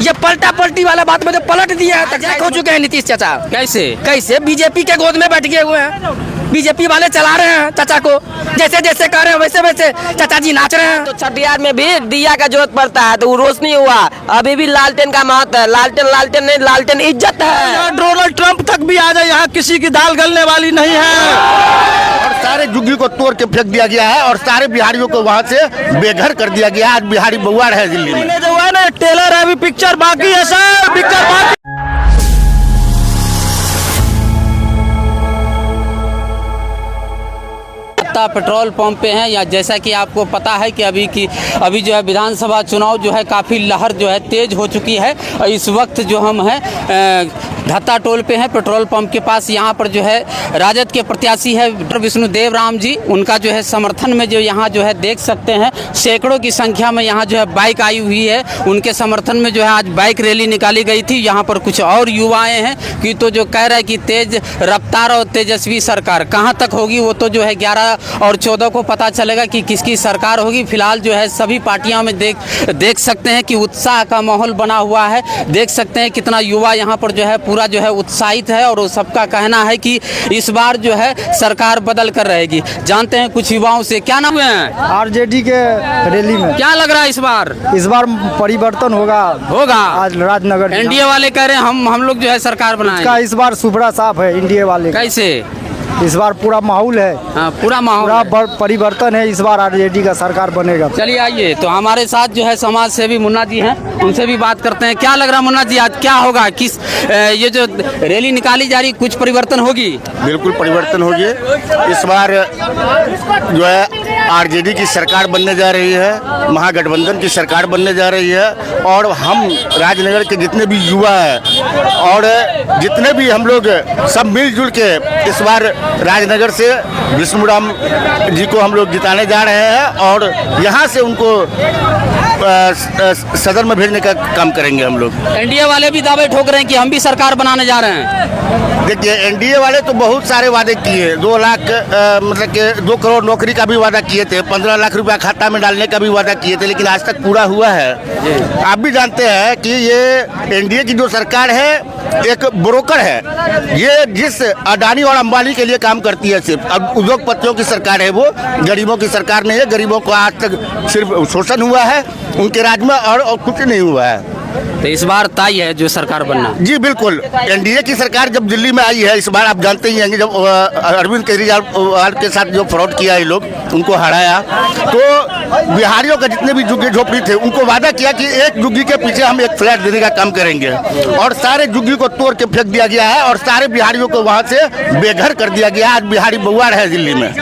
ये पलटा पलटी वाला बात में जो पलट दिया है तक हो चुके हैं नीतीश चाचा। कैसे बीजेपी के गोद में बैठ गए हुए हैं, बीजेपी वाले चला रहे हैं चाचा को, जैसे जैसे कर रहे हैं वैसे वैसे चाचा जी नाच रहे हैं। तो छठियार में भी दिया का जरूरत पड़ता है तो वो रोशनी हुआ, अभी भी लालटेन का महत्व है। लालटेन नहीं, लालटेन इज्जत है। डोनाल्ड ट्रंप तक भी आ जाए, यहाँ किसी की दाल गलने वाली नहीं है। और सारे झुग्गी को तोड़ के फेंक दिया गया है और सारे बिहारियों को वहाँ से बेघर कर दिया गया है। आज बिहारी बउआ है दिल्ली में। जो है ना टेलर है, अभी पिक्चर बाकी है सर, पिक्चर बाकी। पेट्रोल पंप पे हैं या जैसा कि आपको पता है कि अभी जो है विधानसभा चुनाव जो है काफ़ी लहर जो है तेज हो चुकी है। और इस वक्त जो हम हैं धत्ता टोल पे हैं, पेट्रोल पंप के पास। यहाँ पर जो है राजद के प्रत्याशी है विष्णुदेव राम जी, उनका जो है समर्थन में जो यहाँ जो है देख सकते हैं सैकड़ों की संख्या में यहाँ जो है बाइक आई हुई है। उनके समर्थन में जो है आज बाइक रैली निकाली गई थी। यहाँ पर कुछ और युवाएँ हैं कि तो जो कह रहा है कि तेज रफ्तार और तेजस्वी सरकार कहाँ तक होगी वो तो जो है 11 और 14 को पता चलेगा कि किसकी सरकार होगी। फिलहाल जो है सभी पार्टियों में देख सकते हैं कि उत्साह का माहौल बना हुआ है। देख सकते हैं कितना युवा यहाँ पर जो है पूरा जो है उत्साहित है और सबका कहना है कि इस बार जो है सरकार बदल कर रहेगी। जानते हैं कुछ युवाओं से, क्या नाम है? आरजेडी के रैली में क्या लग रहा है इस बार परिवर्तन होगा आज राजनगर। एनडीए वाले कह रहे हैं हम लोग जो है सरकार बनाएंगे। इस बार सुबह साफ है एनडीए वाले। कैसे? इस बार पूरा माहौल है, पूरा परिवर्तन है। इस बार आरजेडी का सरकार बनेगा। चलिए आइए, तो हमारे साथ जो है समाज सेवी मुन्ना जी हैं, उनसे भी बात करते हैं। क्या लग रहा है मुन्ना जी, आज क्या होगा? किस ये जो रैली निकाली जा रही, कुछ परिवर्तन होगी? बिल्कुल परिवर्तन होगी। इस बार जो है आरजेडी की सरकार बनने जा रही है, महागठबंधन की सरकार बनने जा रही है। और हम राजनगर के जितने भी युवा हैं और जितने भी हम लोग सब मिलजुल के इस बार राजनगर से विष्णुराम जी को हम लोग जिताने जा रहे हैं और यहाँ से उनको सदन में भेजने का काम करेंगे हम लोग। एनडीए वाले भी दावे ठोक रहे हैं कि हम भी सरकार बनाने जा रहे हैं। देखिए, एनडीए वाले तो बहुत सारे वादे किए, 2 लाख मतलब कि 2 करोड़ नौकरी का भी वादा किए थे, 15 लाख रुपया खाता में डालने का भी वादा किए थे, लेकिन आज तक पूरा हुआ है? आप भी जानते हैं कि ये एनडीए की जो सरकार है एक ब्रोकर है। ये जिस अडानी और अंबानी के लिए काम करती है सिर्फ, अब उद्योगपतियों की सरकार है, वो गरीबों की सरकार नहीं है। गरीबों को आज तक सिर्फ शोषण हुआ है उनके राज में और कुछ नहीं हुआ है। तो इस बार तय है जो सरकार बनना? जी बिल्कुल। एनडीए की सरकार जब दिल्ली में आई है इस बार, आप जानते ही हैं जब अरविंद केजरीवाल के साथ जो फ्रॉड किया ये लोग, उनको हराया, तो बिहारियों का जितने भी झुग्गी झोपड़ी थे उनको वादा किया कि एक झुग्गी के पीछे हम एक फ्लैट देने का काम करेंगे। और सारे झुग्गी को तोड़ के फेंक दिया गया है और सारे बिहारियों को वहाँ से बेघर कर दिया गया है। आज बिहारी बउआ है दिल्ली में।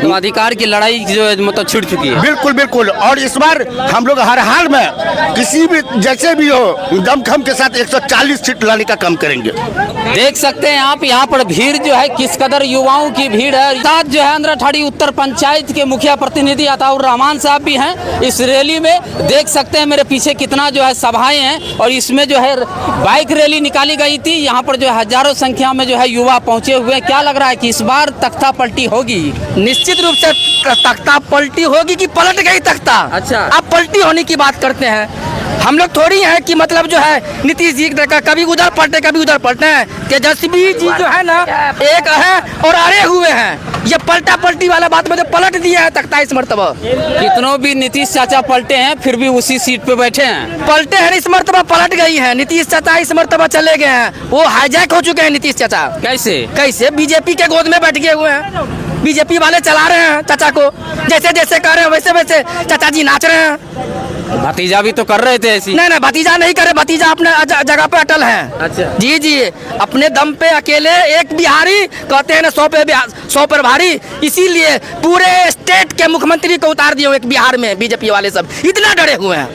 तो अधिकार की लड़ाई जो मतलब छिड़ चुकी है। बिल्कुल बिल्कुल। और इस बार हम लोग हर हाल में किसी भी जैसे भी हो दमखम के साथ 140 सीट लाने का काम करेंगे। देख सकते हैं आप यहाँ पर भीड़ जो है किस कदर युवाओं की भीड़ है। साथ जो है अंद्राठाड़ी उत्तर पंचायत के मुखिया प्रतिनिधि अताउर रहमान साहब भी हैं इस रैली में। देख सकते हैं मेरे पीछे कितना जो है सभाएं हैं और इसमें जो है बाइक रैली निकाली गई थी। यहाँ पर जो है हजारों संख्या में जो है युवा पहुंचे हुए हैं। क्या लग रहा है कि इस बार तख्ता पलटी होगी? निश्चित रूप से तख्ता पलटी होगी कि पलट गई तख्ता। अच्छा, अब पलटी होने की बात करते हैं। हम लोग थोड़ी हैं कि मतलब जो है नीतीश जी का कभी उधर पलटे कभी उधर पलटे हैं। तेजस्वी जी जो है ना एक है और अड़े हुए हैं। ये पलटा पलटी वाला बात में जो पलट दिया है तख्ता इस मर्तबा। कितनों भी नीतीश चाचा पलटे हैं फिर भी उसी सीट पे बैठे हैं। पलटे हैं इस मर्तबा, पलट गई है। नीतीश चाचा इस मर्तबा चले गए हैं, वो हाईजैक हो चुके हैं नीतीश चाचा। कैसे बीजेपी के गोद में बैठ गए हुए हैं, बीजेपी वाले चला रहे हैं चाचा को, जैसे जैसे कर रहे हैं वैसे वैसे चाचा जी नाच रहे हैं। भतीजा भी तो कर रहे थे ऐसी। नहीं भतीजा नहीं करे, भतीजा अपने जगह पे अटल है। अच्छा जी अपने दम पे अकेले एक बिहारी कहते हैं ना 100 पर भारी, इसीलिए पूरे स्टेट के मुख्यमंत्री को उतार दिए एक बिहार में। बीजेपी वाले सब इतना डरे हुए हैं,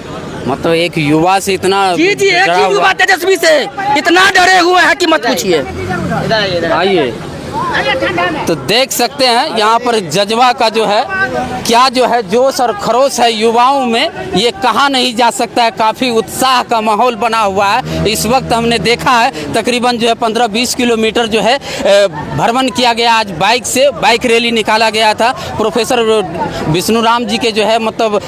मतलब एक युवा से इतना। जी एक ही युवा तेजस्वी से इतना डरे हुए हैं कि मत पूछिए। आइए तो देख सकते हैं यहाँ पर जज्बा का जो है क्या जो है जोश और खरोश है युवाओं में, ये कहा नहीं जा सकता है। काफ़ी उत्साह का माहौल बना हुआ है। इस वक्त हमने देखा है तकरीबन जो है 15-20 किलोमीटर जो है भ्रमण किया गया। आज बाइक से बाइक रैली निकाला गया था प्रोफेसर विष्णु राम जी के जो है मतलब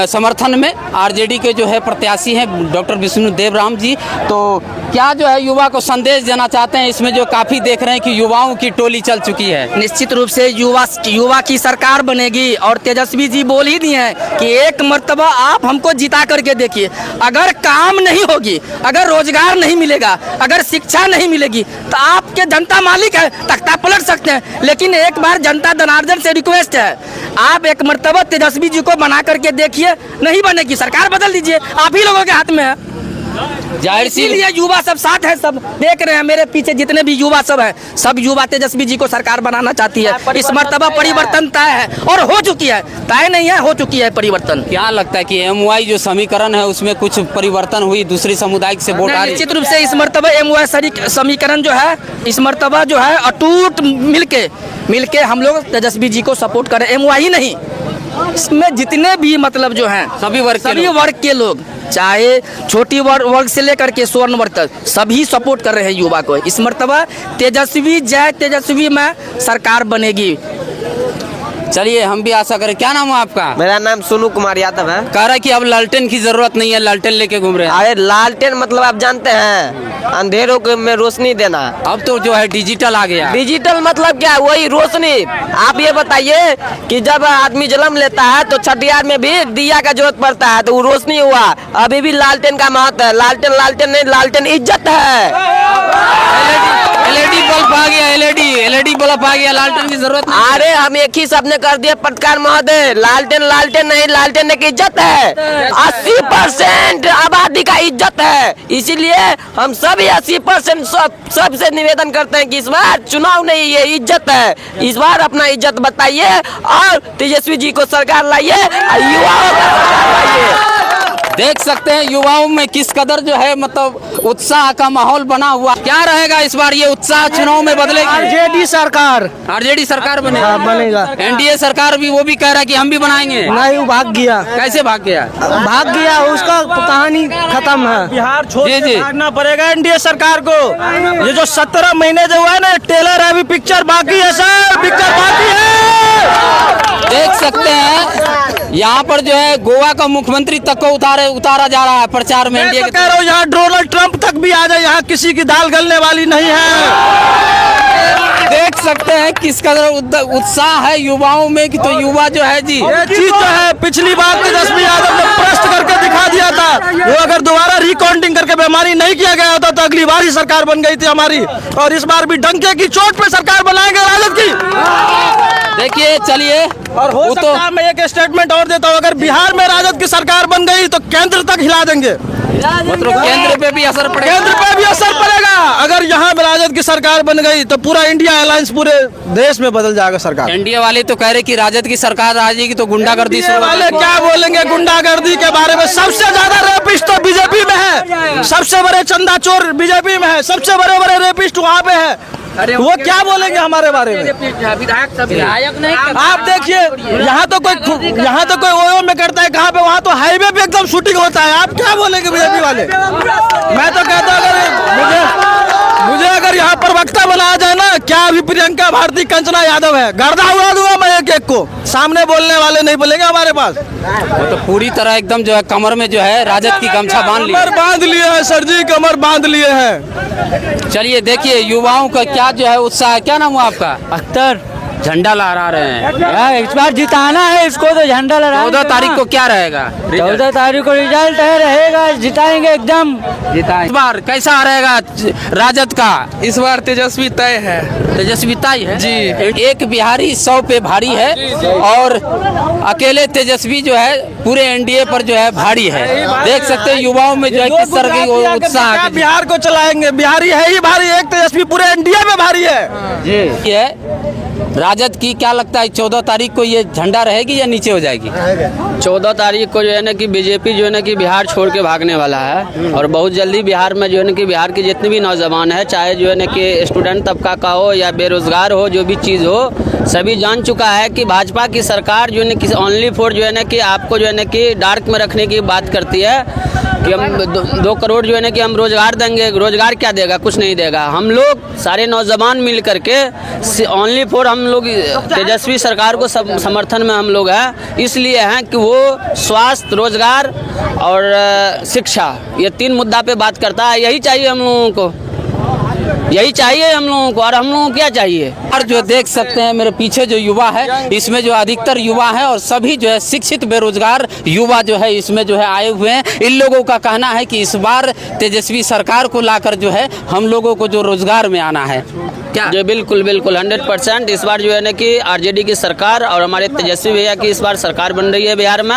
समर्थन में। आरजेडी के जो है प्रत्याशी हैं डॉक्टर विष्णु देव राम जी। तो क्या जो है युवा को संदेश देना चाहते हैं? इसमें जो काफ़ी देख रहे हैं कि युवाओं की टोली चल चुकी है। निश्चित रूप से युवा की सरकार बनेगी और तेजस्वी जी बोल ही दिए हैं कि एक मर्तबा आप हमको जिता करके देखिए। अगर काम नहीं होगी, अगर रोजगार नहीं मिलेगा, अगर शिक्षा नहीं मिलेगी तो आपके जनता मालिक है, तख्ता पलट सकते हैं। लेकिन एक बार जनता जनार्दन से रिक्वेस्ट है, आप एक मर्तबा तेजस्वी जी को बना करके देखिए। नहीं बनेगी सरकार बदल दीजिए, आप ही लोगों के हाथ में है। जाहिर सी इसीलिए युवा सब साथ है, सब देख रहे हैं मेरे पीछे जितने भी युवा सब हैं, सब युवा तेजस्वी जी को सरकार बनाना चाहती है। इस मर्तबा परिवर्तन तय है और हो चुकी है, तय नहीं है, हो चुकी है परिवर्तन। क्या लगता है कि MY जो समीकरण है उसमें कुछ परिवर्तन हुई, दूसरी सामुदायिक से वोट आ रही? निश्चित रूप से इस मर्तबा MY समीकरण जो है, इस मर्तबा जो है अटूट मिलके हम लोग तेजस्वी जी को सपोर्ट करें। MY ही नहीं, इसमें जितने भी मतलब जो हैं सभी वर्ग के लोग, चाहे छोटी वर्ग से लेकर के स्वर्ण वर्ग तक, सभी सपोर्ट कर रहे हैं युवा को। इस मर्तबा तेजस्वी जय तेजस्वी में सरकार बनेगी। चलिए हम भी आशा करें। क्या नाम है आपका? मेरा नाम सोनू कुमार यादव है। कह रहा है कि अब लालटेन की जरूरत नहीं है, लालटेन लेके घूम रहे हैं। अरे लालटेन मतलब आप जानते हैं अंधेरों को में रोशनी देना। अब तो जो है डिजिटल आ गया। डिजिटल मतलब क्या? वही रोशनी। आप ये बताइए कि जब आदमी जन्म लेता है तो छठियार में भी दिया का जरूरत पड़ता है, तो वो रोशनी हुआ। अभी भी लालटेन का महत्व है। लालटेन नहीं, लालटेन इज्जत है। LED बल्ब आ गया, LED बल्ब आ गया, लालटेन की जरूरत नहीं। अरे हम एक ही सबने कर दिया पटकार महोदय, लालटेन नहीं, लालटेन की इज्जत है। 80% आबादी का इज्जत है। इसीलिए हम सभी 80% सबसे निवेदन करते हैं कि इस बार चुनाव नहीं, ये इज्जत है। इस बार अपना इज्जत बताइए और तेजस्वी जी को सरकार लाइए, युवाओं को सरकार लाइए। देख सकते हैं युवाओं में किस कदर जो है मतलब उत्साह का माहौल बना हुआ। क्या रहेगा इस बार ये उत्साह चुनाव में बदलेगा? आरजेडी सरकार बनेगा। NDA सरकार भी वो भी कह रहा है कि हम भी बनाएंगे। नहीं, वो भाग गया। कैसे भाग गया? उसका कहानी खत्म है। बिहार छोड़ जी, के जी। भागना पड़ेगा NDA सरकार को। ये जो 17 महीने जो हुआ है ना, टेलर है, अभी पिक्चर बाकी है सर, पिक्चर बाकी है। देख सकते हैं यहाँ पर जो है गोवा का मुख्यमंत्री तक को उतारा जा रहा है प्रचार में। मैं इंडिया तो कह रहा हूँ यहाँ डोनाल्ड ट्रंप तक भी आ जाए, यहाँ किसी की दाल गलने वाली नहीं है। देख सकते हैं किस कदर उत्साह है युवाओं में कि तो युवा जो है जी ये चीज तो है। पिछली बार तेजस्वी यादव ने प्रश्न करके दिखा दिया था, वो अगर दोबारा रिकाउंटिंग करके बेमानी नहीं किया गया होता तो अगली बार ही सरकार बन गई थी हमारी। और इस बार भी डंके की चोट पे सरकार बनाएंगे राजद की। देखिए चलिए। और हो सकता है मैं एक स्टेटमेंट और देता हूँ, अगर बिहार में राजद की सरकार बन गई तो केंद्र तक हिला देंगे। मतलब केंद्र पे भी असर पड़ेगा। केंद्र पे भी असर पड़ेगा। अगर यहाँ पे राजद की सरकार बन गई तो पूरा इंडिया अलायंस पूरे देश में बदल जाएगा सरकार। NDA वाले तो कह रहे कि राजद की सरकार आ जाएगी तो गुंडागर्दी NDA वाले क्या बोलेंगे गुंडागर्दी के बारे में? सबसे ज्यादा रेपिस्ट तो बीजेपी में है, सबसे बड़े चंदा चोर बीजेपी में है, सबसे बड़े रेपिस्ट वहाँ पे है। वो क्या बोलेंगे हमारे बारे में? विधायक नहीं। आप देखिए यहाँ तो कोई ओयो में करता है, कहाँ पे? वहाँ तो हाईवे पे एकदम शूटिंग होता है। आप क्या बोलेंगे बीजेपी वाले? मैं तो कहता हूँ अगर मुझे अगर यहाँ पर वक्ता बनाया जाए ना, क्या अभी प्रियंका भारती कंचना यादव है, गर्दा उड़ा दूंगा मैं एक को। सामने बोलने वाले नहीं बोलेंगे हमारे पास। वो तो पूरी तरह एकदम जो है कमर में जो है राजद की गमछा बांध लिए है सर जी, कमर बांध लिए हैं। चलिए देखिए युवाओं का क्या जो है उत्साह है। क्या नाम हुआ आपका? अख्तर झंडा लहरा रहे हैं। इस बार जिताना है इसको, तो झंडा लहरा। 14 तारीख को क्या रहेगा? 14 तारीख को रिजल्ट रहेगा, जिताएंगे एकदम। इस बार कैसा रहेगा राजद का? इस बार तेजस्वी तय है। तेजस्वी तय है जी। एक बिहारी 100 पे भारी है और अकेले तेजस्वी जो है पूरे NDA पर जो है भारी है। देख सकते हैं युवाओं में जो है किस तरह की उत्साह है। बिहार को चलाएंगे, बिहारी है ही भारी, एक तेजस्वी पूरे इंडिया में भारी है। ये राजद की क्या लगता है 14 तारीख को ये झंडा रहेगी या नीचे हो जाएगी? 14 तारीख को जो है ना कि बीजेपी जो है ना कि बिहार छोड़ के भागने वाला है और बहुत जल्दी बिहार में जो है ना कि बिहार के जितने भी नौजवान है, चाहे जो है ना कि स्टूडेंट तबका का हो या बेरोजगार हो, जो भी चीज़ हो, सभी जान चुका है कि भाजपा की सरकार जो है ना कि ओनली फॉर जो है ना कि आपको जो है ना कि डार्क में रखने की बात करती है कि हम 2 करोड़ जो है ना कि हम रोजगार देंगे। रोजगार क्या देगा? कुछ नहीं देगा। हम लोग सारे नौजवान मिल करके ओनली फॉर हम लोग तेजस्वी सरकार को समर्थन में हम लोग हैं, इसलिए हैं कि वो स्वास्थ्य, रोजगार और शिक्षा, ये 3 मुद्दा पे बात करता है। यही चाहिए हम लोगों को, यही चाहिए हम लोगों को। और हम लोगों को क्या चाहिए? और जो देख सकते हैं मेरे पीछे जो युवा है, इसमें जो अधिकतर युवा है और सभी जो है शिक्षित बेरोजगार युवा जो है इसमें जो है आए हुए हैं। इन लोगों का कहना है कि इस बार तेजस्वी सरकार को लाकर जो है हम लोगों को जो रोजगार में आना है। क्या? जी बिल्कुल बिल्कुल 100% इस बार जो है ना कि आरजेडी की सरकार और हमारे तेजस्वी भैया की इस बार सरकार बन रही है बिहार में।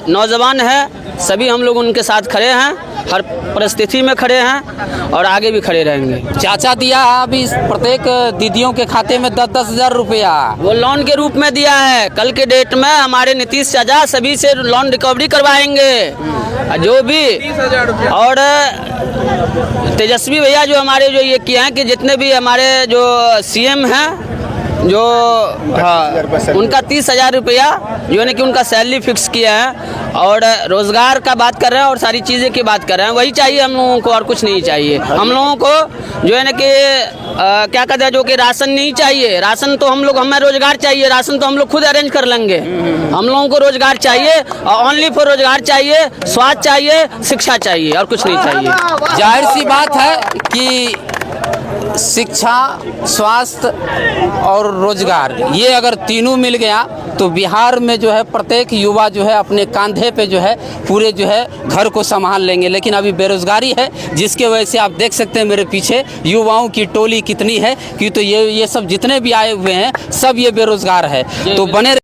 नौजवान है, सभी हम लोग उनके साथ खड़े हैं, हर परिस्थिति में खड़े हैं और आगे भी खड़े रहेंगे। चाचा दिया अभी प्रत्येक दीदियों के खाते में 10-10 हज़ार रुपया, वो लोन के रूप में दिया है। कल के डेट में हमारे नीतीश चाचा सभी से लोन रिकवरी करवाएंगे जो भी। और तेजस्वी भैया जो हमारे जो ये किए हैं कि जितने भी हमारे जो सीएम हैं, जो उनका 30,000 रुपया जो है ना कि उनका सैलरी फिक्स किया है और रोज़गार का बात कर रहे हैं और सारी चीज़ें की बात कर रहे हैं। वही चाहिए हम लोगों को और कुछ नहीं चाहिए। हम लोगों को जो है ना कि क्या कहते हैं, जो कि राशन नहीं चाहिए। राशन तो हम लोग, हमें रोजगार चाहिए, राशन तो हम लोग खुद अरेंज कर लेंगे। हम लोगों को रोजगार चाहिए और ओनली फॉर रोजगार चाहिए, स्वास्थ्य चाहिए, शिक्षा चाहिए और कुछ नहीं चाहिए। जाहिर सी बात है कि शिक्षा, स्वास्थ्य और रोजगार, ये अगर तीनों मिल गया तो बिहार में जो है प्रत्येक युवा जो है अपने कंधे पे जो है पूरे जो है घर को संभाल लेंगे। लेकिन अभी बेरोजगारी है, जिसके वजह से आप देख सकते हैं मेरे पीछे युवाओं की टोली कितनी है कि तो ये सब जितने भी आए हुए हैं सब ये बेरोजगार है। तो बने